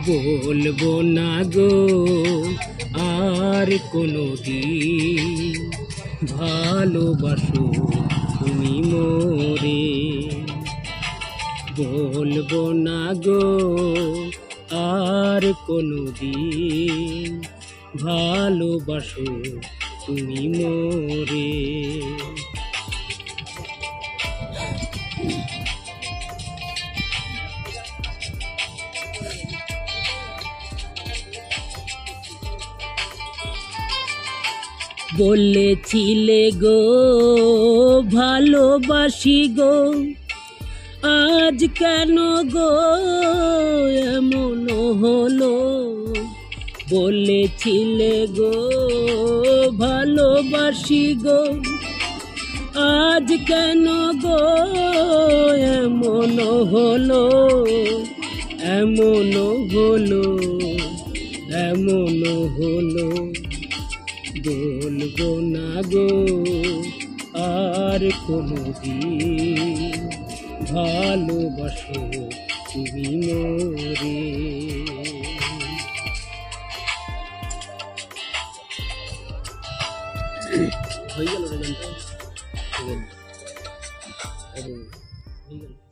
বলবো না গো আর কোনোদিন, ভালোবাসো তুমি মোরে। বলবো না গো আর কোনোদিন, ভালোবাসো তুমি মোরে। বলেছিলে গো ভালোবাসি গো, আজ কেন গো এমন হলো? বলেছিলে গো ভালোবাসি গো, আজ কেন গো এমন হলো? এমন হলো, এমন হলো। বলবো না গো আর কোনোদিন, ভালোবাসো তুমি মোরে। হয়ে গেল রে গানটা, হয়ে গেল।